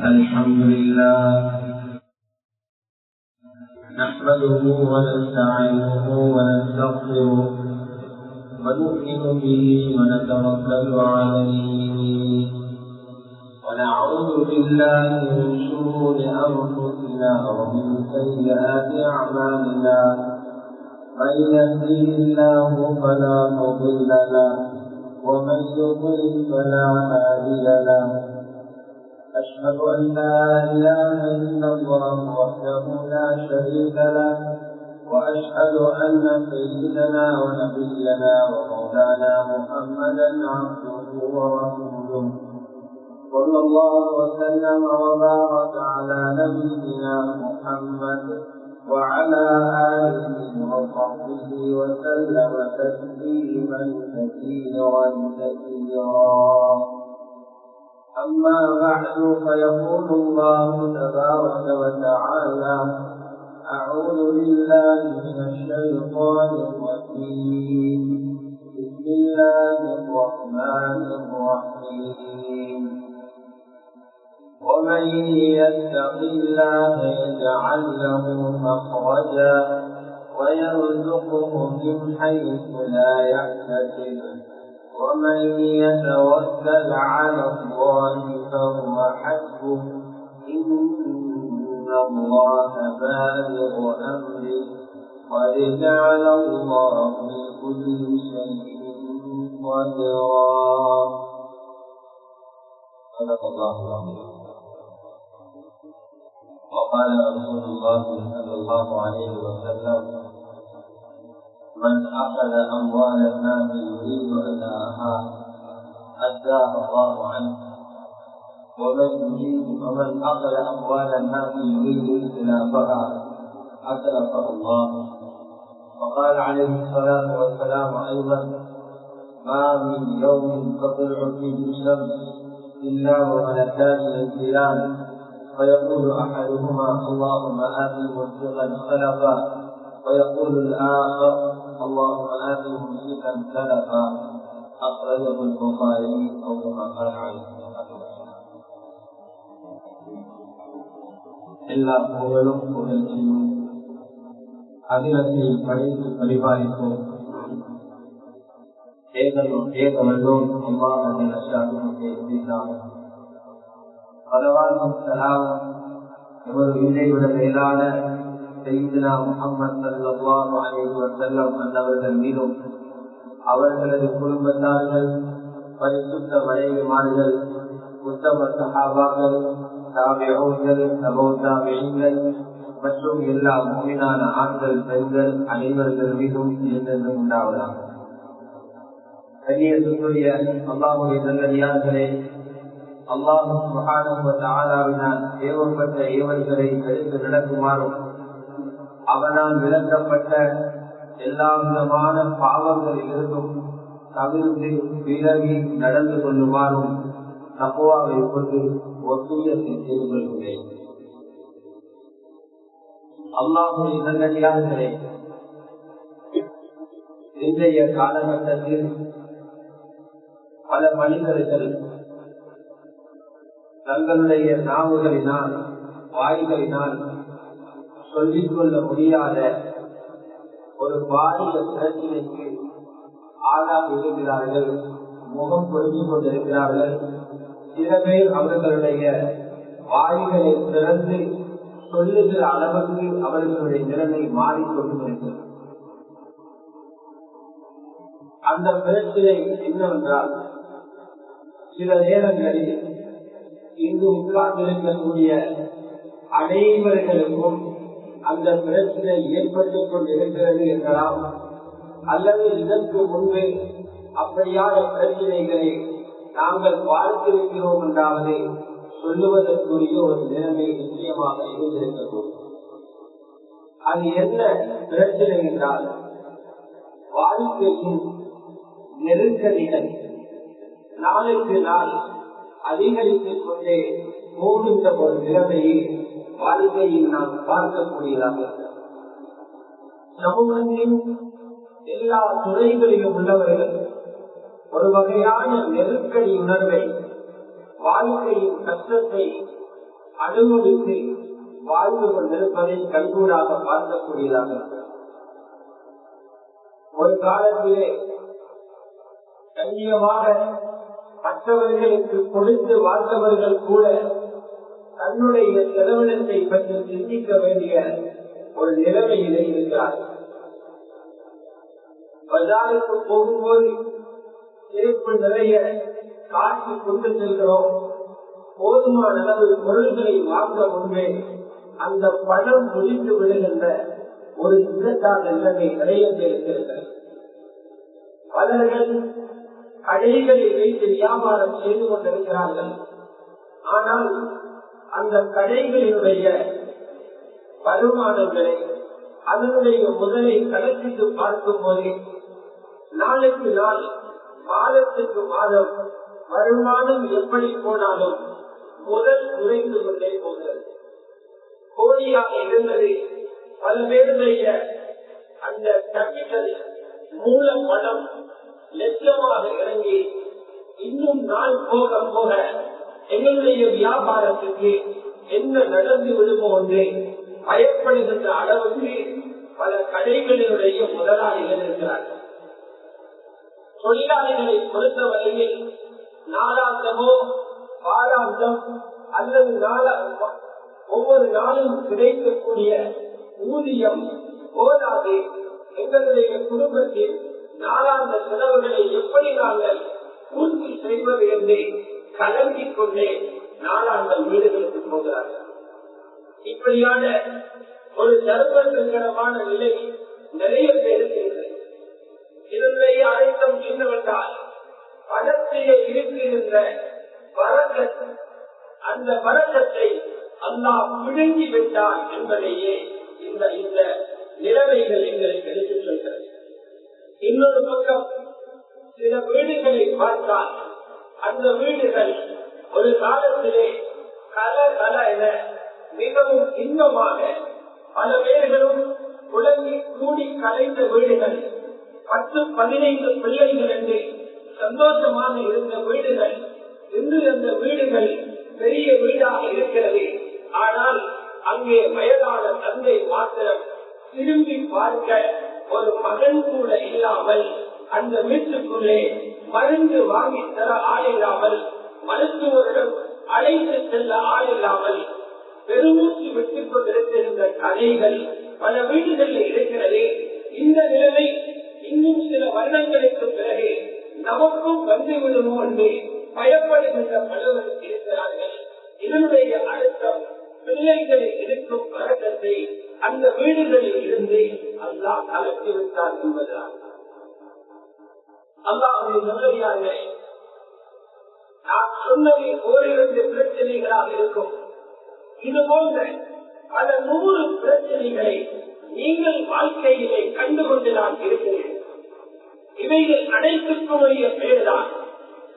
الحمد لله نحمده ونستعينه ونستغفره ونؤمن به ونتوكل عليه ونعوذ بالله من شرور أنفسنا ومن سيئات أعمالنا من يهده الله فلا مضل له ومن يضلل فلا هادي له أشهد أن لا إله إلا الله وحده لا شريك له وأشهد أن سيدنا ونبينا ومولانا محمدا عبده ورسوله صلى الله وسلم وبارك على نبينا محمد وعلى آله وصحبه وسلم تسليما كثيرا أما بعد فيقول الله تبارك وتعالى أعوذ بالله من الشيطان الرجيم بسم الله الرحمن الرحيم ومن يتق الله يجعل له مخرجا ويرزقه من حيث لا يحتسب ومن يتوكل على الله فهو حسبه إن الله بالغ أمره قد جعل الله لكل شيء قدرا صدق الله العظيم. وقال رسول الله صلى الله عليه وسلم من أخذ أموال الناس يريد أداءها أداها الله عنه ومن أخذ أموال الناس يريد إتلافها أتلفه الله. وقال عليه الصلاة والسلام أيضا ما من يوم تطلع فيه الشمس إلا وملكان ينزلان فيقول أحدهما اللهم آت ممسكا خلفا ويقول الآخر اللهم آت ممسكا سلفا أخرجه البخاري أو كما قال عليه الصلاة والسلام. எல்லா புகழும் புகழ்ச்சியும் அகிலத்தை படைத்து பரிபாலிப்போம் ஏகவல்லோன் அல்லாஹ்வின் அஷ்டாத்துக்கே எதிராக பலவாறும் சலாம் எமது இதைவிட மேலான சையீதுனா முஹம்மது ஸல்லல்லாஹு அலைஹி வஸல்லம் அன்னவர்கள் மீதும் அவர்களது குடும்பத்தார்கள் பரிசுத்த மனைவிமார்கள் உத்தம சஹாபாக்கள் தாபிஊன்கள் தபூ தாபிஈன்கள் மற்றும் எல்லா முஃமினான ஆண்கள் பெண்கள் அனைவர்கள் மீதும் என்றென்றும் உண்டாவதாக. கண்ணியத்துக்குரிய அல்லாஹ்வுடைய நல்லடியார்களே, அல்லாஹ் சுப்ஹானஹு வ தஆலாவினால் ஏவப்பட்ட ஏவல்களை எடுத்து நடக்குமாறும் அவனால் விளக்கப்பட்ட எல்லா விதமான பாவங்களில் இருந்தும் தவிர்த்து விலகி நடந்து கொள்ளுமாறும் தக்வாவை கொண்டு வசியத்தை செய்து கொள்கிறேன். அல்லாஹ்வுடைய நல்லடியார்களே, இன்றைய காலகட்டத்தில் பல மனிதர்கள் தங்களுடைய நாவுகளினால் வாய்களினால் சொல்லிக் கொள்ள முடியாத ஒரு பாரிய பிரச்சனைக்கு ஆளாக இருக்கிறார்கள், முகம் பொருந்திக் கொண்டிருக்கிறார்கள். சில பேர் அவர்களுடைய வாய்களை திறந்து சொல்லுகிற அளவுக்கு அவர்களுடைய நிலைமை மாறிக்கொண்டிருக்கிறது. அந்த பிரச்சனை என்னவென்றால், சில நேரங்களில் இங்கு உட்கார்ந்திருக்கக்கூடிய அனைவர்களுக்கும் அந்த பிரச்சனை ஏற்பட்டுக் கொண்டிருக்கிறது என்றால், அல்லது இதற்கு முன்பு அப்படியான பிரச்சனைகளை நாங்கள் பார்த்திருக்கிறோம் என்றாவது சொல்லுவதற்குரிய ஒரு நிலைமை நிச்சயமாக இருந்திருக்கிறது. அது என்ன பிரச்சனை என்றால், வாழ்க்கையின் நெருக்கடிகள் நாளுக்கு நாள் அதிகரித்துக் கொண்டே போகின்ற ஒரு நிலைமையை வாழ்க்கையில் நாம் பார்க்கக்கூடியதாக சமூகத்தின் எல்லா துறைகளிலும் உள்ளவர்கள் ஒரு வகையான நெருக்கடி உணர்வை, வாழ்க்கையின் கஷ்டத்தை அனுமதித்து வாழ்ந்து கொண்டிருப்பதை கண்கூடாக பார்க்கக்கூடியதாக இருக்கிறது. ஒரு காலத்திலே கண்ணியமாக மற்றவர்களுக்கு கொடுத்து வாழ்ந்தவர்கள் கூட தன்னுடைய செலவினத்தை பற்றி சிந்திக்க வேண்டிய ஒரு நிலைமையிலே இருக்கிறார்கள். பஜாருக்கு போகும்போது சேர்ப்பு நிறைய காட்சி கொண்டு செல்கிறோம். போதுமான அளவு பொருள்களை வாங்க முன்பே அந்த பணம் முடித்து விடுகின்ற ஒரு இதற்கான நிலைமை நிறைய இருக்கிறது. பலர்கள் கடைகளை வைத்து வியாபாரம் செய்து கொண்டிருக்கிறார்கள். ஆனால் அந்த கடைகளினுடைய வருமானங்களை அதனுடைய முதலை கணக்கிட்டு பார்க்கும் போது நாளுக்கு நாள் மாதத்துக்கு மாதம் வருமானம் எப்படி போனாலும் முதல் குறைந்து கொண்டே போகிறது. கோடியாக இருந்தது பல பேருடைய அந்த கேபிட்டல் மூல பணம் லட்சமாக இறங்கி இன்னும் நாள் போக போக எங்களுடைய வியாபாரத்துக்கு என்ன நடந்து விடுமோ என்று பயப்படுகின்ற அளவுக்கு பல கடைகளினுடைய முதலாளிகள் இருக்கிறார்கள். தொழிலாளிகளை பொறுத்தவரையில் நாளாந்தமோ வாராந்தம் அல்லது ஒவ்வொரு நாளும் கிடைக்கக்கூடிய ஊதியம் போதாது. எங்களுடைய குடும்பத்தில் நாளாந்த செலவுகளை எப்படி நாங்கள் பூர்த்தி செய்வது என்று கலங்கிக் கொண்டே நாளாந்த வீடுகளுக்கு போகிறார்கள். இப்படியான ஒரு சர்வசங்கரமான நிலை நிறைய பேருக்கு இருக்கிறது. இதனுடைய அழைத்தம் என்னவென்றால் பணத்திலே இருக்கின்ற வரக்கத், அந்த வரக்கத்தை அல்லாஹ் பிடுங்கி விட்டார் என்பதையே இந்த நிலைமைகள் எங்களுக்கு எடுத்துச் சொல்கிறது. இன்னொரு பக்கம் சில வீடுகளை பார்த்தால் அந்த வீடுகள் ஒரு காலத்திலே கல என மிகவும் இன்பமாக பல பேர்களும் குழந்தை கூடி கலைந்த வீடுகள், 10-15 பிள்ளைகள் என்று சந்தோஷமாக இருந்த வீடுகள் இன்று அந்த வீடுகள் பெரிய வீடாக இருக்கிறது. ஆனால் அங்கே வயதான தந்தை மாத்திரம் திரும்பி பார்க்க ஒரு மகன் கூட இல்லாமல், அந்த வீட்டுக்குள்ளே மருந்து வாங்கி தர ஆள் இல்லாமல், மருத்துவரிடம் அழைத்து செல்ல ஆள் இல்லாமல் பெருமூச்சு விட்டுக் கொண்டிருக்கின்ற கதைகள் பல வீடுகளில் இருக்கிறது. இந்த நிலைமை இன்னும் சில வருடங்களுக்கு பிறகு நமக்கும் வந்துவிடுமோ என்று பயப்படுகின்ற பலவர் இருக்கிறார்கள். இதனுடைய அழுத்தம் பிள்ளைகளில் இருக்கும் பழக்கத்தை அந்த வீடுகளில் இருந்து அல்லாஹ் கலக்கிவிட்டார் என்பதுதான். அல்லாஹ்வுடைய நல்லடியார்களே, நான் சொன்னது ஓரிரண்டு பிரச்சனைகளாக இருக்கும். இது போன்ற பல 100 பிரச்சனைகளை நீங்கள் வாழ்க்கையிலே கண்டுகொண்டு நான் இருக்கிறேன். இவைகள் அனைத்துக்குரிய பேர்தான்.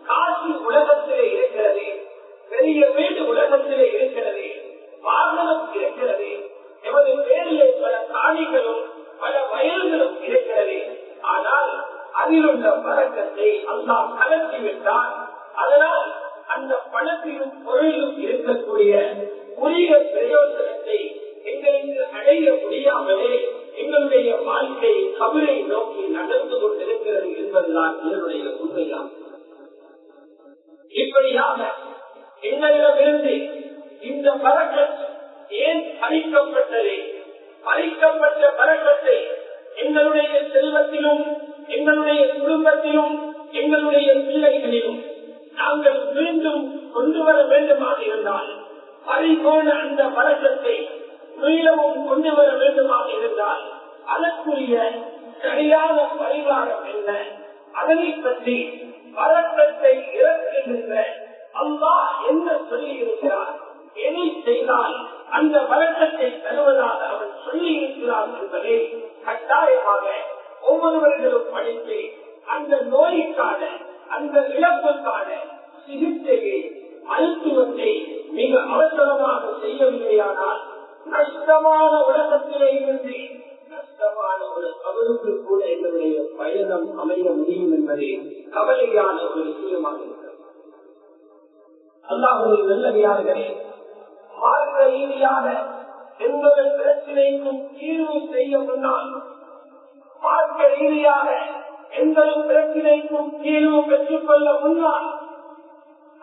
காசு உலகத்திலே இருக்கிறது, பெரிய வீடு உலகத்திலே இருக்கிறது, வாகனம் இருக்கிறது, எமது பேரிலே பல காணிகளும் பல வயல்களும் இருக்கிறது. ஆனால் அதில் உள்ள பழக்கத்தை அல்லாஹ் கலக்கிவிட்டால், அதனால் அந்த பணத்திலும் பொருளிலும் இருக்கக்கூடிய உரிய பிரயோஜனத்தை எங்களுக்கு அடைய முடியாமலே எங்களுடைய வாழ்க்கை கபரை நோக்கி நடந்து கொண்டிருக்கிறது என்பதுதான் இதனுடைய உண்மையாகும். இப்படியாக எங்களிடமிருந்து இந்த பறக்கத் ஏன் பறிக்கப்பட்டது? பறிக்கப்பட்ட பறக்கத்தை எங்களுடைய செல்வத்திலும், எங்களுடைய குடும்பத்திலும், எங்களுடைய பிள்ளைகளிலும் நாங்கள் மீண்டும் கொண்டு வர வேண்டுமாக இருந்தால், பறிபோன அந்த பறக்கத்தை மீளவும் கொண்டு வர வேண்டுமாக இருந்தால், அதற்குரிய சரியான பரிகாரம் என்ன? அதனை பற்றி பறக்கத்தை இறக்குகின்ற அல்லாஹ் என்ன சொல்லி இருக்கிறார்? எதை செய்தால் அந்த பறக்கத்தை தருவதாக அவன் சொல்லி இருக்கிறான் என்பதை கட்டாயமாக ஒவ்வொருவர்களும் படித்து அந்த நோய்க்கான, அந்த இழப்புக்கான சிகிச்சையை, மருத்துவத்தை மிக அவசரமாக செய்யவில்லையானால் நஷ்டமான உலகத்திலே இருந்து நஷ்டமான ஒரு கபருக்கு கூட எங்களுடைய பயணம் அமைய முடியும் என்பதே கவலையான ஒரு விஷயமாக இருக்கிறது. அல்லாஹ்வுடைய நல்லடியார்களே, மார்க்க ரீதியாக எந்த பிரச்சனைக்கும் தீர்வு செய்ய முன்னால், மார்க்க ரீதியாக எந்த பிரச்சனைக்கும் தீர்வு பெற்றுக் கொள்ள முன்னால்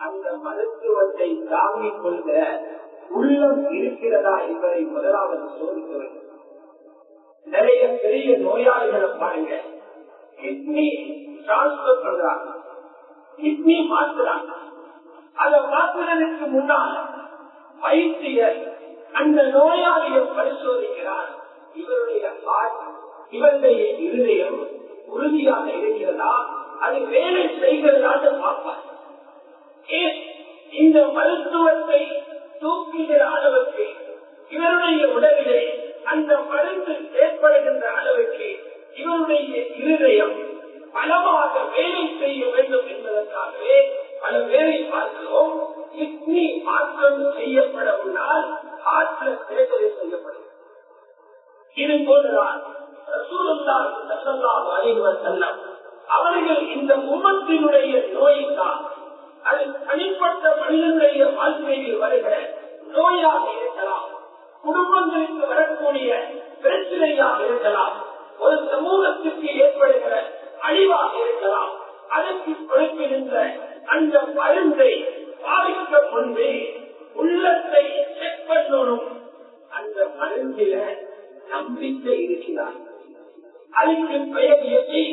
அந்த மருத்துவத்தை தாங்கிக் கொள்கிற உள்ளம் இருக்கிறதா என்பதை முதலாவது சோதிக்க வேண்டும். நிறைய பெரிய நோயாளிகளை பாருங்க, கிட்னி டிரான்ஸ்பர் பண்றாங்க, கிட்னி மாற்றுறாங்க. அதை மாற்றுறதுக்கு முன்னால் வைத்தியர் அந்த நோயாளியை பரிசோதிக்கிறார். இவருடைய ஹார்ட், இவருடைய இருதயம் உறுதியாக இருக்கிறதா, அது வேலை செய்கிறதான்னு பார்ப்பார். இந்த மருத்துவத்தை தூக்குகிற அளவுக்கு இவருடைய உடலிலே அந்த மருந்து ஏற்படுகின்ற அளவுக்கு இவருடைய இருதயம் பலமாக வேலை செய்ய வேண்டும் என்பதற்காகவே பல பேரை பார்க்கிறோம். கிட்னி மாற்றம் செய்யப்பட முன்னால் ஹார்ட்ல சர்ஜரி செய்யப்படும். இது போன்றுதான் ரசூலுல்லாஹி ஸல்லல்லாஹு அலைஹி வஸல்லம் அவர்கள் இந்த உம்மத்தினுடைய நோய்தான், அது தனிப்பட்ட மனிதனுடைய வாழ்க்கையில் வருகிற நோயாக இருக்கலாம், குடும்பங்களுக்கு வரக்கூடிய பிரச்சனையாக இருக்கலாம், ஒரு சமூகத்திற்கு ஏற்படுகிற அழிவாக இருக்கலாம். அதற்கு கொடுக்கின்ற அந்த மருந்தை பாதிக்க முன்பே உள்ளத்தை செக் பண்ணணும். அந்த மருந்தில நம்பிக்கை இருக்கிறார். அதுக்கு பெயர் எதை?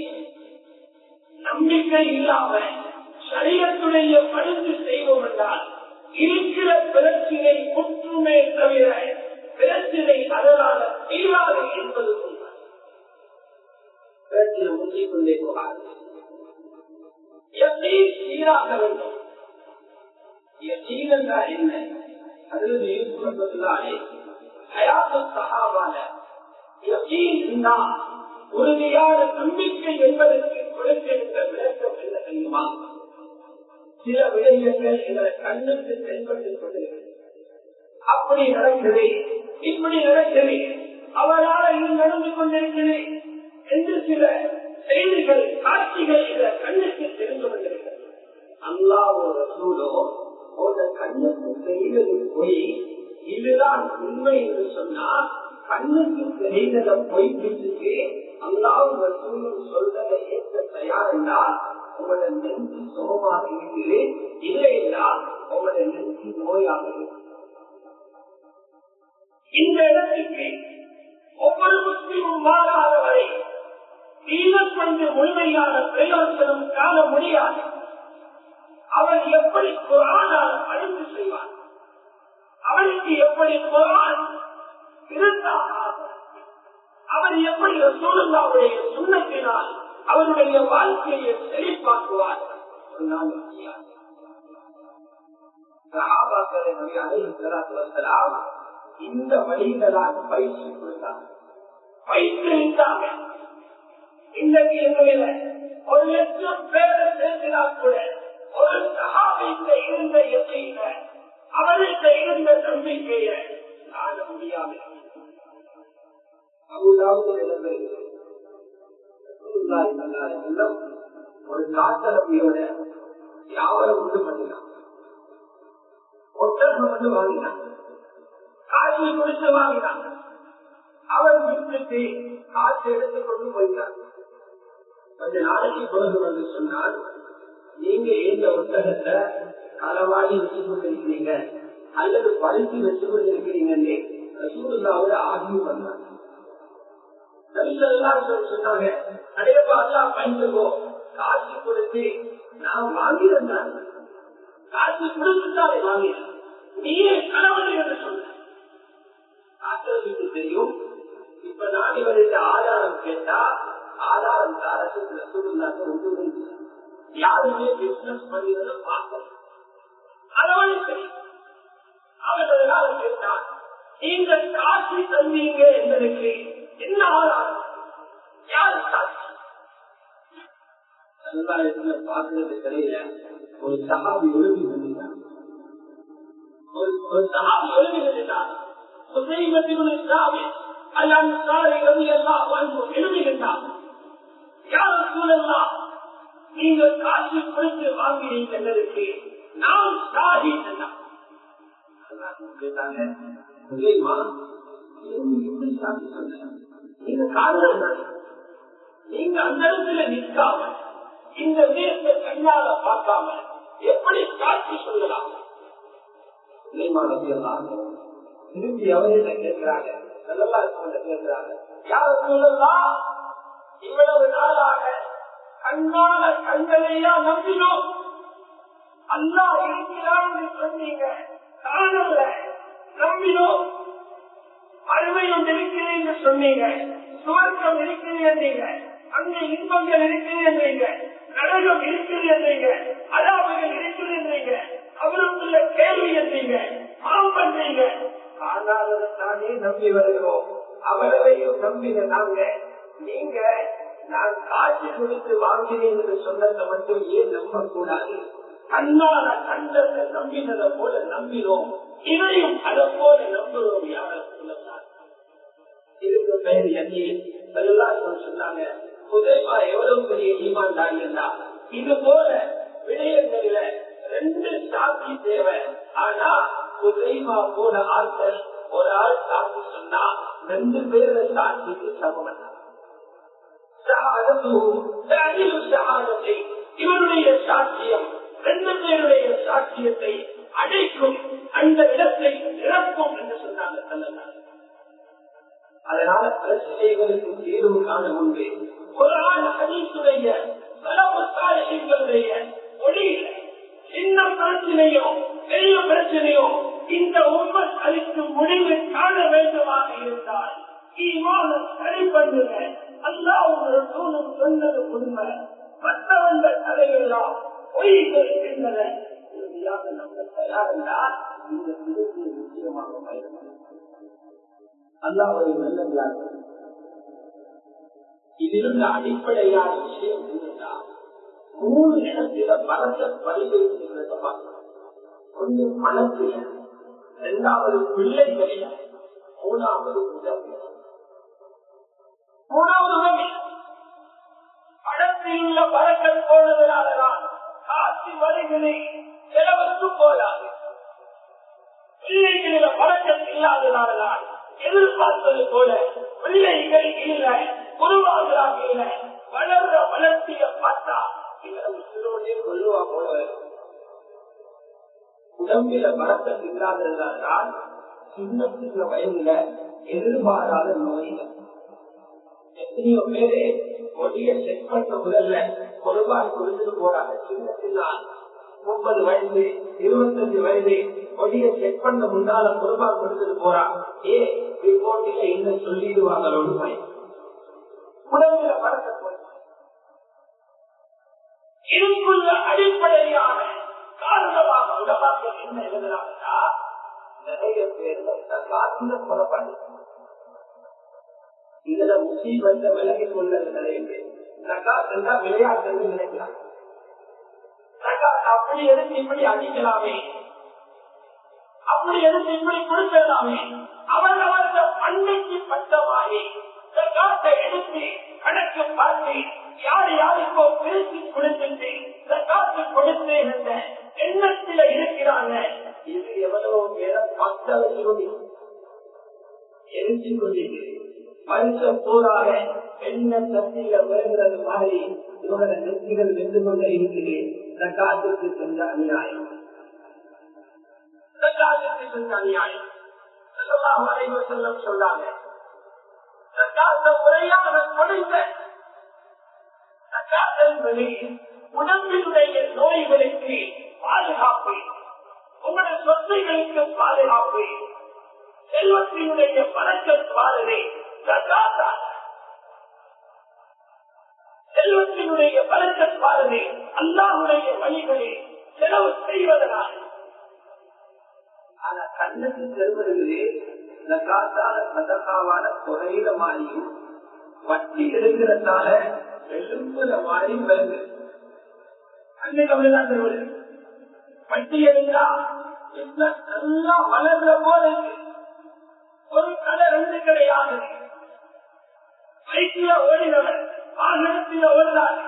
நம்பிக்கை இல்லாம சரீரத்துடைய மருந்து செய்வோம் என்றால் இருக்கிற பிரச்சினை ஒற்றுமே தவிர பிரச்சினை அதனால தீராது என்பது பிரச்சனை முந்திக் கொண்டே போகாது. சீராக வேண்டும். என்ன? அதில் உறுதியான நம்பிக்கை என்பதற்கு கொடுக்கின்ற விளக்கம் என்ன தெரியுமா? சில விடயங்கள் எங்களை கண்ணுக்கு தென்பட்டுக் கொண்டிருக்கிறது. அப்படி நடக்குது, இப்படி நடக்குது, அவரால் இது நடந்து கொண்டிருக்கிறது என்று சில செய்திகள், காட்சிகள் இதை கண்ணுக்கு தெரிந்து கொண்டிருக்கிறது. அல்லாஹ் ரசூலோ கண்ணுக்கு தெரிந்தது போய் இதுதான் உண்மை என்று சொன்னா கண்ணுக்கு தெரிந்ததை போய் பிடிச்சிட்டு அல்லாஹ் ரசூலும் சொல்றதை ஏற்க தயார் என்றால் உங்களோட நெஞ்சு சுகமாக இருக்குது, இல்லை என்றால் உங்களோட நெஞ்சு நோயாக இருக்கு. இந்த இடத்துக்கு ஒவ்வொரு முஸ்லிமும் மாறாத வரை தீனம் கொண்டு முழுமையான பிரயோஜனம் காண முடியாது. அவர் எப்படி குர்ஆனால் அறிந்து செய்வார், அவருக்கு எப்படி குர்ஆன் இருந்தால், அவர் எப்படி ரசூலுல்லாஹ்வுடைய சுன்னத்தினால் அவருடைய வாழ்க்கையை செழிப்பாக்குவார் சொன்னால் முடியாது. சஹாபாக்களை நபி அலைஹிஸ்ஸலாத்து வஸ்ஸலாம் இந்த வழிகளால் பயிற்சி கொடுத்தாங்க, பயிற்சித்தாங்க. இன்றைக்கு என்னுடைய 1,00,000 பேரை சேர்த்தினால் கூட ஒரு சஹாபியில இருந்த யகீன, அவருக்கு இருந்த நம்பிக்கையை காண முடியாது. ஒரு காத்தரப்பியோட யாவரும் உண்டு பண்ணினான், ஒட்டகம் வந்து வாங்கினான், காட்சி கொடுத்து வாங்கினான். அவர் விட்டுட்டு காற்று எடுத்துக் கொண்டு போயிட்டார். கொஞ்ச நாளைக்கு பிறகு வந்து சொன்னார், நீங்க இந்த ஒட்டகத்தை களவாடி வச்சு கொண்டிருக்கிறீங்க அல்லது பழுத்தி வச்சு கொண்டிருக்கிறீங்கன்னு ரசூலுல்லாஹ்வோட ஆர்கியூ பண்ணாங்க. சொன்னாங்க, அடையப்பா எல்லாம் பயந்துக்கோ, காட்சி கொடுத்து நான் வாங்கியிருந்தேன், காட்சி கொடுத்துட்டாலே வாங்கினேன், நீயே களவாடி என்று சொன்ன. காட்டுறதுக்கு தெரியும். இப்ப நான் இவருடைய ஆதாரம் கேட்டா ஆதாரம் தாரத்துக்கு ரசூலுல்லாஹ் ஒன்றுமே யாருமே பிசினஸ் பண்ணியதை பார்க்கணும். அதவழி சரி அவர்களால் கேட்டார், நீங்க காட்சி தந்தீங்க என்பதற்கு என்ன ஆதாரம், யாரு சாட்சி? பார்க்கறது தெரியல. ஒரு சஹாபி எழுதி நின்றார், ஒரு சஹாபி எழுதி நின்றார். எழுதுகின்றார், யார் சூழல்லாம் நீங்கள் காட்சி கொடுத்து வாங்கினீங்க என்பதற்கு நாம் சாதி கேட்டாங்க. நீங்க காரணம் நீங்க அந்த இடத்துல நிற்காம இந்த விஷயத்தை கண்ணால பார்க்காம எப்படி சாட்சி சொல்லலாம்? திருப்பி அவர்கிட்ட கேட்கிறாங்க, கேட்கிறாங்க, யார் சொல்லலாம்? இவ்வளவு நாளாக கண்ணால கண்களையா நம்பினோம், அல்லாஹ் இருக்கிறான் என்று சொன்னீங்க, காணல நம்பினோம். அருமையும் இருக்கிறேன் என்று சொன்னீங்க, சுவர்க்கம் இருக்கிறீங்க, அங்கே இன்பங்கள் இருக்கிறீங்க, நரகம் இருக்கிறீங்க, அலாவுகள் இருக்கிறீங்க, அவருக்குள்ள கேள்வி என்றீங்க, பாவம் பண்றீங்க. காணாததானே நம்பி வருகிறோம், அவரையும் நம்பின நாங்க. நீங்க நான் காட்சி கொடுத்து வாங்கினேன் என்று சொன்னதை மட்டும் ஏன் நம்ப கூடாது? கண்ணால கண்டத்தை நம்பினதை போல நம்பினோம், இதையும் அதை போல நம்புறோம். யாரும் சொல்லலாம் இதுக்கு பெயர் சொன்னாங்க. புதைமா எவ்வளவு பெரிய ஈமான்தாரி என்றா, இது போல விடயங்களில 2 சாட்சி தேவை. ஆனா புதைமா போல ஆட்கள் ஒரு ஆள் சாட்சி சொன்னா 2 பேர சாட்சிக்கு சமம். இவருடைய சாட்சியம் 2 பேருடைய சாட்சியத்தை அடைக்கும், அந்த இடத்தை நிரப்பும் என்று சொன்னாங்க. அதனால பிரச்சனைகளுக்கு தீர்வு காண முன்பே குர்ஆன் ஹதீஸுடைய மொழியில சின்ன பிரச்சனையோ பெரிய பிரச்சனையோ இந்த உம்மத் அளித்து முடிவு காண வேண்டுமாக இருந்தால் ஈமானை சரி பண்ணுங்க. அல்லாஹ் ஒரு தூணும் சொன்னது உண்மை, மற்றவந்த கதையெல்லாம் பொய்கள் என்பன உறுதியாக நம்ப தயாரென்றால் இந்த பிரிவு நிச்சயமாக பயன்படும். அல்லாஹ்வுடைய நல்லது. இதிலுள்ள அடிப்படையான விஷயம் என்னன்னா, 3 இடத்தில பலத்த பரிசீலிக்கிறத பார்க்கணும். ஒன்று பணத்தில, 2வது பிள்ளைகளில, 3வது உதவி. 3வது உதவி படத்தில் உள்ள பறக்கல் போனதனால்தான் காட்சி வரிகளை செலவுக்கு போதாது. பிள்ளைகளில பறக்கல் இல்லாதனால்தான் எதிர்பார்ப்பது போல பிள்ளைகள் இல்லை, குருவாகலாக இல்லை. வளர்ற வளர்ச்சிய பார்த்தா இவரும் சிறுவனே கொள்ளுவா போல. உடம்பில பறக்கல் இல்லாததால் சின்ன சின்ன வயதுல எதிர்பாராத நோய்கள். எத்தனையோ பேரு கொடிய செக் பண்ண முதல்ல குருவாய் கொடுத்துட்டு போறாங்க. சின்ன சின்ன 30 வயது 25 வயது கொடிய செக் பண்ண முன்னால குருபா கொடுத்துட்டு போறான். ரிப்போர்ட்ல என்ன சொல்லிடுவாங்க? உடம்புல பறக்க போய் இதுக்குள்ள அடிப்படையான காரணமாக உடம்பாக என்ன எழுதுறாங்கன்னா, நிறைய பேர் காத்துல புறப்பாடு. இதுல முசீபத்தை விலகி கொண்டது நிறைய பேர். நகாத் விளையாட்டு நினைக்கிறாங்க. அப்படி எடுத்து இப்படி அடிக்கலாமே, அப்படி எடுத்து இப்படி கொடுக்கலாமே. அவர்கள் அன்னைக்கு பட்டமாகி காட்டை எடுத்து கணக்கு பார்த்து யார் யாருக்கோ பிரித்து கொடுத்து காட்டு கொடுத்து என்ற எண்ணத்தில இருக்கிறாங்க. இது எவ்வளவு பேர பக்தவர்கள் எரிச்சு கொண்டிருக்கு. வருஷம் பூராக என்ன சக்தியில வருகிறது மாதிரி இவரோட நெற்றிகள் வென்று கொண்டே இருக்குது. காட்டுக்கு சென்ற அநியாயம், காட்டுக்கு சென்ற அநியாயம். செல்லம் சொன்னாங்க, முறையாக கொடுங்க. என்பது உடம்பினுடைய நோய்களுக்கு பாதுகாப்பு, உங்களுடைய சொத்துகளுக்கு பாதுகாப்பு, செல்வத்தினுடைய பழக்கம் பாருங்க. செல்வத்தினுடைய பழக்கம் பாருங்க. அல்லாஹ்வுடைய வழிகளில் செலவு செய்வதனால் ஆனா கண்ணுக்கு செல்வதிலே இந்த காத்தால சதகாவான குறையில மாறியும் வட்டி எடுக்கிறதால எழும்புற மாதிரி வருது. அன்னைக்கு அப்படிதான் செல்வது. வட்டி எடுத்தா நல்லா வளர்ற போல ஒரு கடை 2 கிடையாது. பைக்கில ஓடினவர் வாகனத்தில் ஓடுறார்.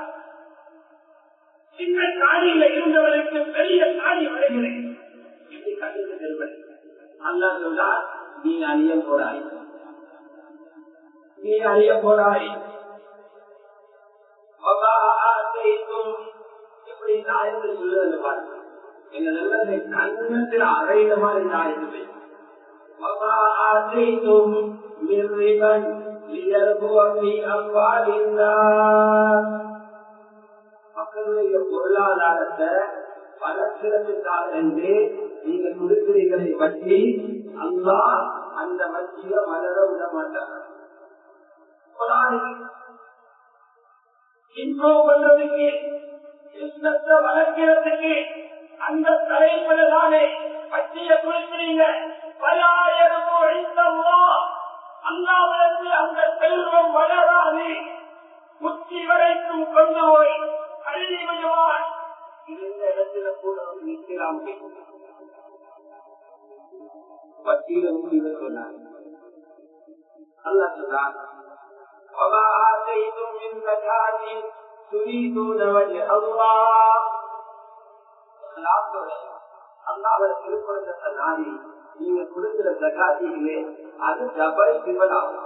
சின்ன காணியில இருந்தவருக்கு பெரிய காணி வருகிறேன். இப்படி கண்ணுக்கு செல்வது அல்லா சொல்றார், நீ அழிய போறாய், நீ அழிய போறாய். இப்படி தாயத்தை சொல்லுறது பாருங்க, எங்க நல்லதை கண்ணத்தில் அறையிட மாதிரி தாயத்தை மக்களுடைய பொருளாதாரத்தை வளர்க்கிறதுக்காக என்று நீங்க கொடுக்கிறீர்களை பற்றி அல்லாஹ் அந்த வச்சிய வளர விட மாட்டார். இம்ப்ரூவ் பண்றதுக்கு, இஷ்டத்தை வளர்க்கிறதுக்கு அந்த தலைமுறைதானே வச்சிய கொடுக்கிறீங்க. அல்லாவிலிருந்து அந்த செல்வம் வளராது, முச்சி வரைக்கும் கொண்டு போய் கல்வி விடுவார். இந்த இடத்துல கூட நிற்கலாம். வட்டியில முடிவு சொன்னார். அல்லா சொன்னார், அல்லாஹ்வை திருப்பரத்தை நாடி நீங்க கொடுக்கிற ஜகாத்திலே அது டபுள் ட்ரிபிள் ஆகும்.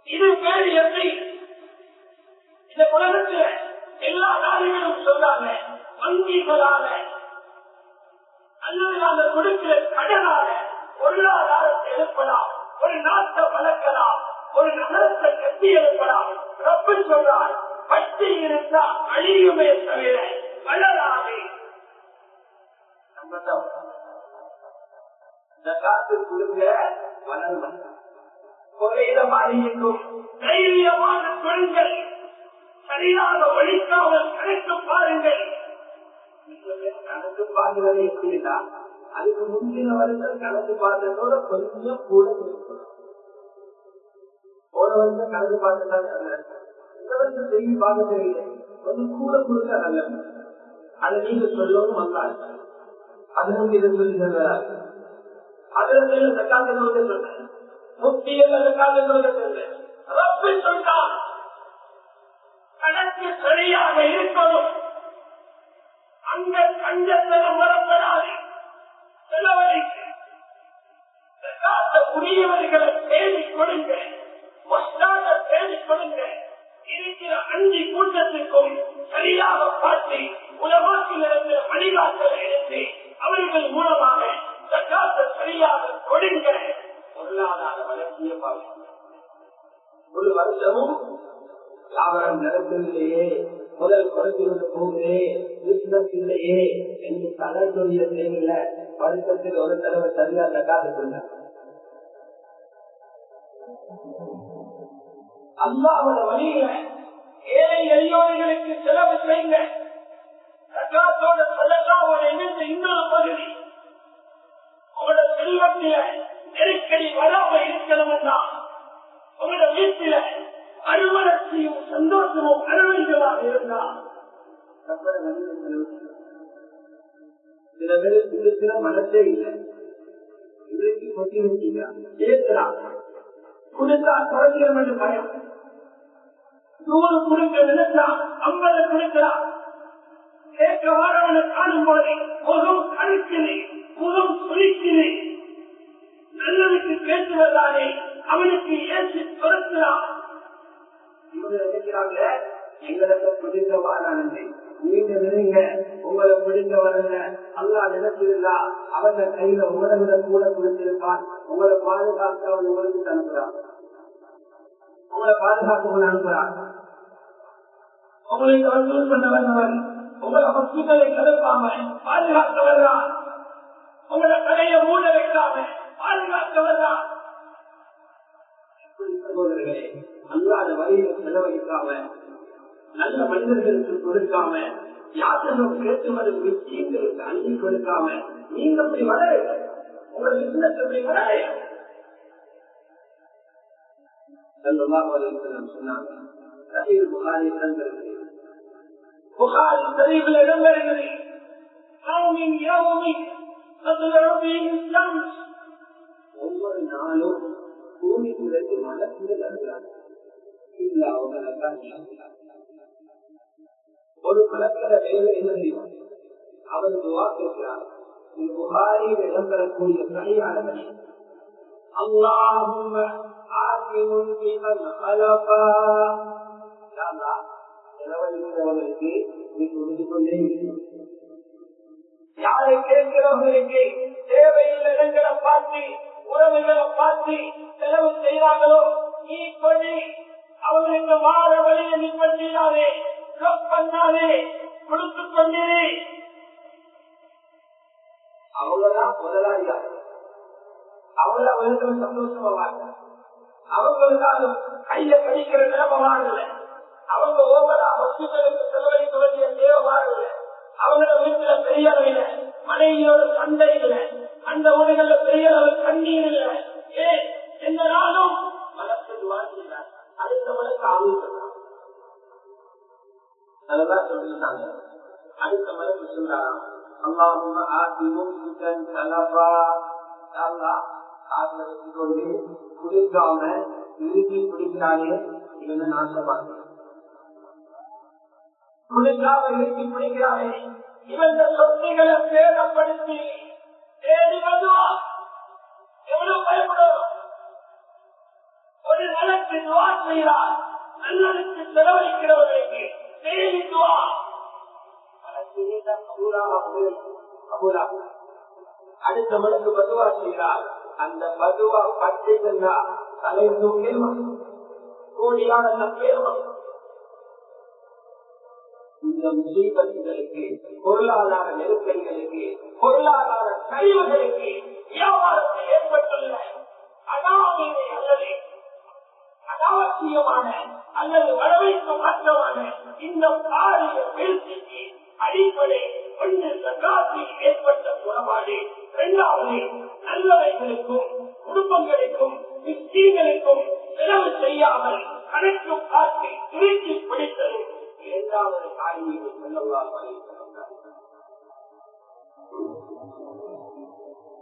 இது பேரு எப்படி இந்த உலகத்துல எல்லா நாடுகளும் சொல்றாங்க, வங்கிகளால அல்லது நாங்கள் கொடுக்கிற கடனால பொருளாதாரத்தை எழுப்பலாம், ஒரு நாட்டை வளர்க்கலாம், ஒரு நகரத்தை கட்டி எழுப்பலாம். ரப்பு சொல்றார், பற்றி இருந்தா அழியுமே தவிர வளராது. கொடுங்க வளரும். குறையில மாறியிருக்கும் தைரியமான தொழில்கள் சரியாக ஒழிக்காமல் கணக்கு பாருங்கள். கணக்கு பார்க்கிறது எப்படின்னா, அதுக்கு முந்தின வருஷம் கணக்கு பார்த்ததோட கொஞ்சம் கூட போன வருஷம் கணக்கு பார்த்துதான் இந்த வருஷம் செய்தி பார்க்க தெரியல, கொஞ்சம் கூட கொடுக்க நல்ல. அதை நீங்க சொல்லவும் வந்தாங்க. அதுல இதை சொல்லி சொல்றாரு, அதுல சக்காத்து சொன்னேன், முக்தியில் சக்காத்து சொன்னேன். ரப்பி சொல்றான், கணக்கு சரியாக இருக்கணும், அங்க கஞ்சத்தனம் வரப்படாது. செலவழிக்கு உரியவர்களை தேடிக் கொடுங்க, தேடிக் கொடுங்க. இருக்கிற 5 கூட்டத்திற்கும் சரியாக பார்த்து உலகத்திலிருந்து வழிகாட்டலை எடுத்து அவர்கள் மூலமாக சக்காத்தை சரியாக கொடுங்க. பொருளாதார வளர்ச்சியை பார்க்க ஒரு வருஷமும் வியாபாரம் நடக்கவில்லையே, முதல் குறைந்து போகுதே, பிசினஸ் இல்லையே என்று தகவல் தேவையில்ல. வருஷத்தில் ஒரு தடவை சரியா சக்காத்து கொண்டார். அல்லாஹ்வுடைய வழியில ஏழை எளியோர்களுக்கு செலவு செய்யுங்க. சக்காத்தோட சதகாவோட இணைந்த இன்னொரு பகுதி, உங்களோட செல்வத்தில நெருக்கடி வராம இருக்கணும்னா, உங்களோட வீட்டில அருவளர்ச்சியும் சந்தோஷமும் அரவணைகளாக இருந்தா சில பேருக்கு இருக்கிற மனசே இல்லை. இன்றைக்கு கொட்டி வச்சுக்கிறான், ஏற்கிறான், கொடுத்தா குறைஞ்சிடும் என்று பயம். 100 கொடுக்க நினைச்சா 50 கொடுக்கிறான். கேட்க வாரவனை காணும் போது முகம் கழுக்குது, முகம் சுழிக்குது. நல்லதுக்கு பேசுவதாலே அவனுக்கு ஏற்றி துரத்துறான். இவங்க நினைக்கிறாங்க, எங்களுக்கு பிடித்தவாரானே, நீங்க நினைங்க உங்களை பிடிக்க வரல. அல்லா நினைச்சிருந்தா அவங்க கையில உங்களை விட கூட கொடுத்திருப்பான். உங்களை பாதுகாக்க அவன் உங்களுக்கு அனுப்புறான், உங்களை பாதுகாக்க அனுப்புறான். உங்களுக்கு வசூல் பண்ண வந்தவன் உங்களை ஹாஸ்பிட்டலை கலப்பாம பாதுகாக்க வர்றான். உங்களை கடையை மூட வைக்காம பாதுகாக்க வர்றான். சகோதரர்களே, அல்லாத வழியில செலவழிக்காம, நல்ல மனிதர்களுக்கு கொடுக்காம, யாத்திரம் கேட்டுவது விஷயங்களுக்கு அள்ளி கொடுக்காம நீங்க அப்படி வளர, உங்கள் பிசினஸ் அப்படி வளர சொன்னாங்க. புகாரி சரிவில் இடம்பெறுகிறது. ஒவ்வொரு நாளும் பூமிக்கு மனசுகள் ஒரு மலக்கிற வேலை என்ன செய்வார்? அவர் துவா கேட்கிறார், புகாரில் இடம்பெறக்கூடிய கல்யாணங்கள் அல்லாஹும்ம ஆதி முன்பிகன் அலபா செலவழிக்கிறவர்களுக்கு நீ கொடுத்து கொண்டே யாரை கேட்கிறவர்களுக்கு தேவையில் இடங்களை பார்த்து உறவுகளை பார்த்து செலவு செய்கிறார்களோ நீ கொண்டு அவர்களுக்கு மாற வழியை நிற்பட்டாதே பண்ணாதே கொடுத்து கொண்டே அவங்கதான் முதலாளியாக அவங்கள அவர்களுக்கு சந்தோஷமாவாங்க அவங்களுக்காக கைய கழிக்கிற நிலமமானல அவங்க ஓவரா ஹாஸ்பிட்டலுக்கு செலவழிக்க வேண்டிய தேவைமானல அவங்கள வீட்டுல பெரிய அளவில் மனைவியோட சண்டை இல்லை அந்த உடைகள்ல பெரிய அளவு கண்ணீர் இல்லை ஏன் எந்த நாளும் வளர்த்து வாழ்ந்தார் அடுத்த மனசு ஆளுநர் அதெல்லாம் சொல்லிட்டாங்க அடுத்த மனசு சொல்றாங்க அல்லாஹும்ம ஆதி முன்பிகன் அலபா கொண்டு குடிக்காம இறுதி பிடிக்காதே இவங்க நாசமாக குடிக்காம இறுதி பிடிக்கிறாரே இவங்க சொத்துக்களை சேதப்படுத்தி தேடி வருவா எவ்வளவு பயப்படும் ஒரு நலக்கு துவா செய்கிறார் நல்லதுக்கு செலவழிக்கிறவர்களுக்கு தேடி துவா அடுத்த மனுக்கு பதுவா செய்கிறார் அந்த பதுவா பற்றி தலைவரும் கோடியான பேரும் இந்த முசீபத்துகளுக்கு பொருளாதார நெருக்கடிகளுக்கு பொருளாதார கழிவுகளுக்கு வியாபாரத்தில் ஏற்பட்டுள்ள அனாவீனை அல்லது அனாவசியமான அல்லது வரவேற்க மாற்றமான இந்த பாரிய வீழ்ச்சிக்கு அடிப்படை ஒன்று சக்காத்தில் ஏற்பட்ட குணபாடு, இரண்டாவது நல்லவைகளுக்கும் குடும்பங்களுக்கும் மிஸ்கீன்களுக்கும் செலவு செய்யாமல் கணக்கு பார்த்து திருச்சி பிடித்தது இரண்டாவது காரியத்தை சொல்லலாம்.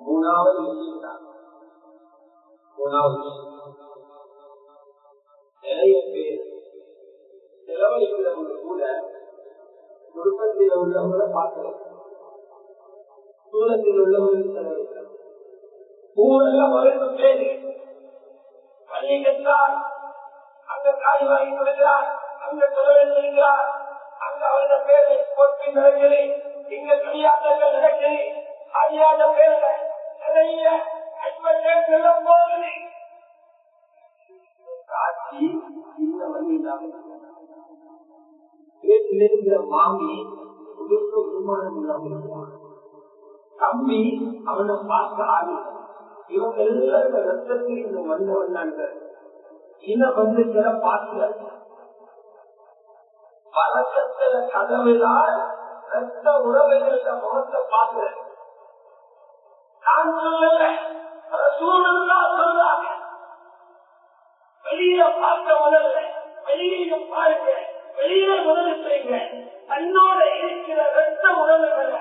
மூணாவது விஷயம் தான் நிறைய பேர் செலவழிக்கிறவங்க கூட குடும்பத்தில் உள்ளவங்களை பார்க்கிறோம், தூரத்தில் உள்ளவர்கள் செலவழிக்கிறார். ஊரெல்லாம் வரைந்து பேரு பள்ளி கற்றார், அங்க காய் வாங்கி கொடுக்கிறார், அங்க செலவழிக்கிறார், அங்க அவருடைய பேரை போட்டி நடக்குது, இங்க கல்யாணங்கள் நடக்குது, அறியாத பேர்ல நிறைய அட்வர்டைஸ் எல்லாம் போகுது. காட்சி இந்த வழியிலாக வீட்டிலிருக்கிற மாமி உடுப்பு விமானம் இல்லாமல் தம்பி அவனை பார்க்க ஆரம்பித்த இவங்க எல்லாரும் ரத்தத்தில் இந்த வந்தவன்னாங்க. இன வந்து சில பார்க்கல பழக்கத்துல கதவுதான் ரத்த உறவுகள முகத்தை பார்க்கல. நான் சொல்லல, சூழல்லாம் சொல்றாங்க. வெளியில பார்க்க முதல்ல வெளியில பாருங்க, வெளியில முதல் செய்யுங்க. தன்னோட இருக்கிற ரத்த உறவுகளை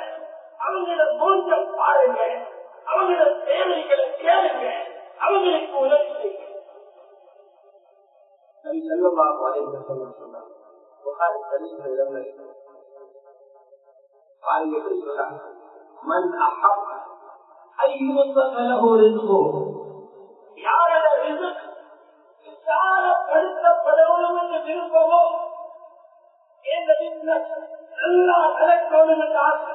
அவங்களோட மூஞ்சம் பாருங்க, அவங்களோட தேவைகளை கேளுங்க, அவங்களுக்கு உதவி செய்யுங்க. யாரோட விசாலப்படுத்தப்படணும் என்று விருப்பமோ, எந்த நல்லா நடக்கணும் என்ற ஆசை,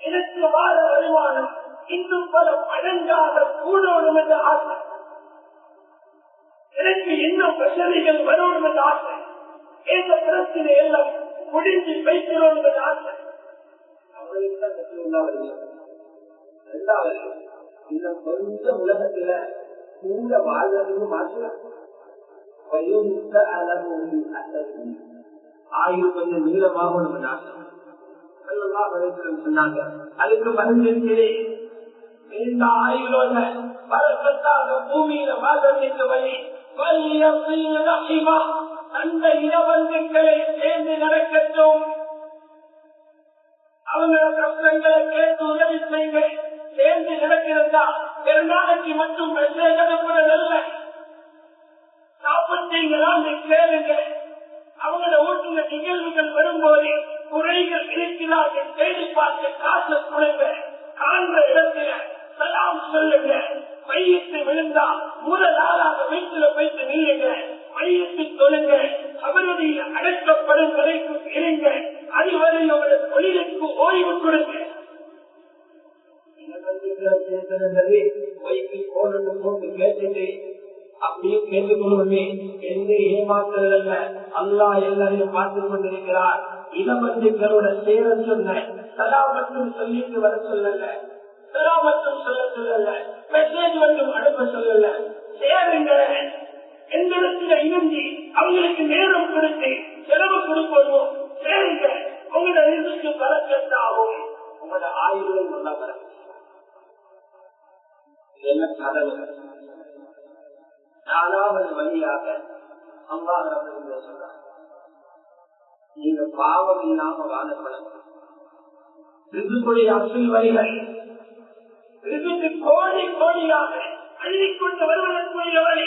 எனக்கு வாழ வருமானம் இன்னும் பல மடங்காக கூடணும் என்ற ஆசை, எனக்கு இன்னும் வசதிகள் வரணும் என்ற ஆசை, எந்த பிரச்சனை எல்லாம் முடிஞ்சு வைக்கிறோம் என்ற ஆசை அவர்களுக்கு தான் வருகிறது. இரண்டாவது, இன்னும் கொஞ்சம் உலகத்துல கூட வாழ்வதற்கு மாற்றலாம். ஆயுள் கொஞ்சம் நீளமாக சொன்னாங்க. அதுக்கு பதில் இந்த ஆயுளோட பரக்கத்தாக பூமியில வாழ்வதற்கு வழி அந்த இனவந்துக்களை சேர்ந்து நடக்கட்டும். அவங்களோட கஷ்டங்களை கேட்டு உதவி செய்ய சேர்ந்து நடக்கிறதா பெருநாளைக்கு மட்டும் மெசேஜ் அனுப்புறதல்ல. 45 நாள் கேளுங்க. அவங்களோட வீட்டுல நிகழ்வுகள் வரும்போது குறைகள் இருக்கிறார்கள் தேடி பார்த்து காசு கொடுங்க. பேசுறது வைக்கு போனது போட்டு கேட்டுட்டு அப்படியே கேட்டுக்கொள்வதே எந்த ஏமாற்றுறதல்ல. அல்லாஹ் எல்லாரையும் பார்த்துக் கொண்டிருக்கிறார். இளவந்தங்களோட சேர சொன்ன சலா மட்டும் சொல்லிட்டு வர சொல்லல, சலா மட்டும் சொல்ல சொல்லல, மெசேஜ் மட்டும் அனுப்ப சொல்லல. சேருங்க, எந்த இடத்துல இருந்து அவங்களுக்கு நேரம் கொடுத்து செலவு கொடுப்போம். சேருங்க, உங்களோட ரிஸ்க்கு பறக்கத்தாகும், உங்களோட ஆயுள்கள் நல்லா பறக்க. என்ன கதவு நாலாவது வழியாக அல்லாஹ் சொல்றாங்க, நீங்க பாவம் இல்லாம வாழப்படும். ரிசுக்குடைய அசல் வழிகள் ரிசுக்கு கோடி கோடியாக அள்ளிக்கொண்டு வருவதற்குரிய வழி.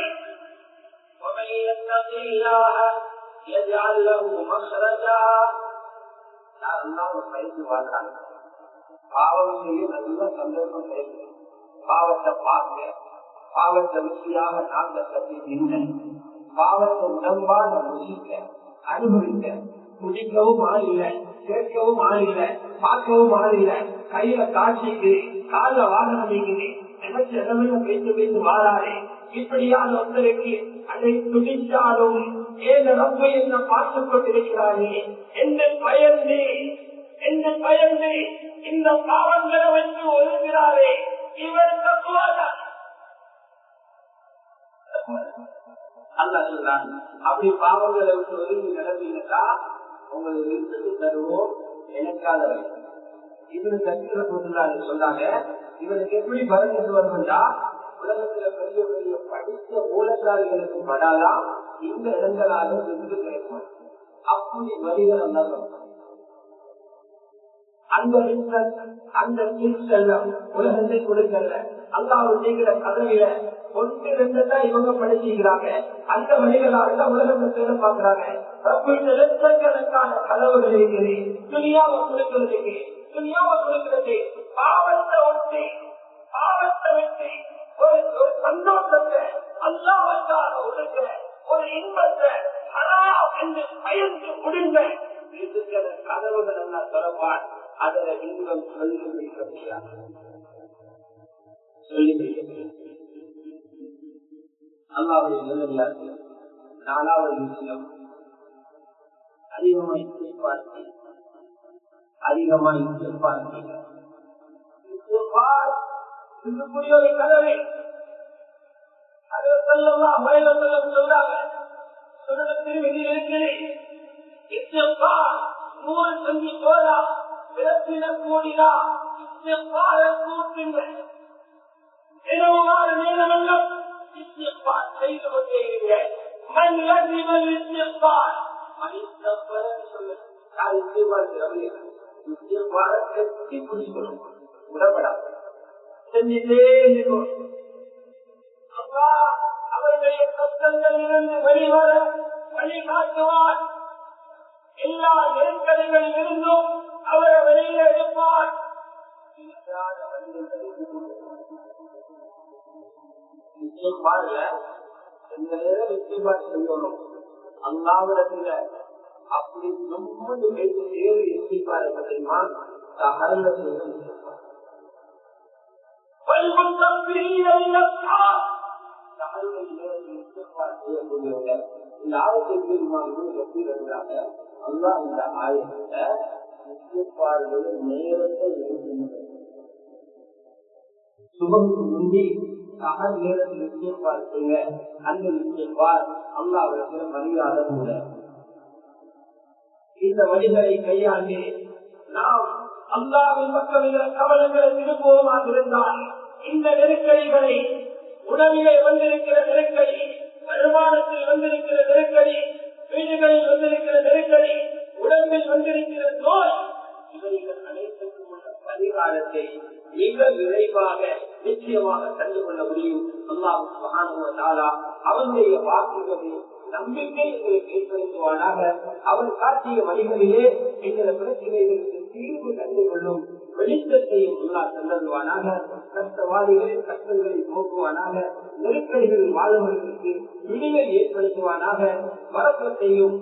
பயிற்சி வாழ்றாங்க. பாவம் செய்ய நல்ல சந்தோஷம் பேசு, பாவத்தை பார்க்க, பாவத்தை ருசியாக நாங்க கட்டி நின்று, பாவத்தை உடம்பாக ருசிக்க அனுபவிக்க, குடிக்கவும் ஆளில்ல, கேட்கவும் ஆளில்ல, பார்க்கவும் ஆளில்ல, கையில காட்சிக்கு கால வாகனம் இருக்குது, நினைச்ச இடமே பேச்சு பேச்சு வாழாரே. இப்படியான ஒருத்தருக்கு அதை துடித்தாலும் ஏன் ரொம்ப என்ன பார்த்துக் கொண்டிருக்கிறாரே என்று பயந்து இந்த பாவங்களை வைத்து ஒழுகிறாரே, இவர் தப்புவாதான். அல்லா சொல்றாங்க, அப்படி பாவங்களை விட்டு ஒதுங்கி நடந்தீங்கன்னா உங்களுக்கு விருப்பத்தை தருவோம், எனக்காத வைக்கும். இவனு கற்கிற போதுதான் சொல்றாங்க, இவனுக்கு எப்படி பலனுக்கு வருவதா, உலகத்துல பெரிய பெரிய படித்த மூலக்காரிகளுக்கு படாதான் இந்த இடங்களாக விருது கிடைக்கும். அப்படி வழிகள் எல்லாம் அந்த அந்த செல்லம் உலகத்தை கொடுக்கல. அல்லாஹ் செய்கிற கதவில ஒன்று ரெண்டு தான் இவங்க படிச்சுக்கிறாங்க. அந்த வழிகளாக உலகத்தை தேட பாக்குறாங்க. லட்சக்கணக்கான கதவுகள் இருக்குது. துணியாவை கொடுக்கிறது பாவத்தை ஒட்டி, பாவத்தை வெற்றி, ஒரு சந்தோஷத்தை அல்லாஹ்வுக்காக ஒடுக்க, ஒரு இன்பத்தை ஹராம் என்று பயந்து முடிந்த இருக்கிற கதவுகள் எல்லாம் தொடர்பான். அதில் இன்பம் சொல்லி முடிக்க முடியாது, சொல்லி முடிக்க முடியாது. அல்லாஹ்வுடைய நிலையாச்சு. நாலாவது விஷயம், அதிகமாய் பார்த்து இதுக்குரிய ஒரு கதவை அது சொல்லலாம். வயலம் சொல்றாங்க, சுடத்தில் விதியில் இருக்கிறேன் 100 செஞ்சு போதா, பிறப்பின கூடினா கூட்டுங்க. இரவு நாள் நேரமெல்லாம் செய்து கொண்டே இருக்கிறேன். மண் அதிமல் கட்டி பிடிச்சுக்கணும், விடப்படாது. செஞ்சுட்டே இருக்கும். அப்பா அவர்களுடைய கஷ்டங்கள் இருந்து வெளிவர வழிகாட்டுவார். எல்லா நெருக்கடிகளில் இருந்தும் அவரை வெளியே எடுப்பார். இந்த நேரம் நிச்சயமாக செய்யணும். அல்லாவிடத்துல அப்படி ரொம்ப பேசி சேரு எச்சிப்பாரு தெரியுமா, தகவல் செய்யக்கூடியவங்க இந்த ஆயத்தை எப்படி வருகிறாங்க. அல்லா இந்த ஆயத்தை நிச்சயப்பாடுகளை நேரத்தை சுபமுக்கு முந்தி தகவல் நேரத்தில் நிச்சயப்பாடு செய்ய, அந்த நிச்சயப்பார் அல்லாவிடத்துல மரியாதை கூட. இந்த வழிகளை கையாண்டு நாம் அல்லாஹ்வின் பக்கம் இந்த கவலைகளை திரும்புவோமாக இருந்தால், இந்த நெருக்கடிகளை, உணவிலே வந்திருக்கிற நெருக்கடி, வருமானத்தில் வந்திருக்கிற நெருக்கடி, வீடுகளில் வந்திருக்கிற நெருக்கடி, உடம்பில் வந்திருக்கிற நோய், இவர்கள் அனைத்துக்கும் உள்ள பரிகாரத்தை மிக விரைவாக நிச்சயமாக கண்டு கொள்ள முடியும். அல்லாஹ் சுப்ஹானஹு வ தஆலா அவனுடைய வாக்குகளை நம்பிக்கை எங்களுக்கு ஏற்படுத்துவானாக. அவன் காட்டிய வழிகளிலே எங்களை பிரச்சனைகளுக்கு தீர்வு கண்டு கொள்ளும் வெளிச்சத்தையும் அல்லாஹ் தந்தருவானாக. கஷ்டவாதிகளின் கஷ்டங்களை போக்குவானாக. நெருக்கடிகளில் வாழ்வதற்கு விடிவை ஏற்படுத்துவானாக. வரக்கத்தையும்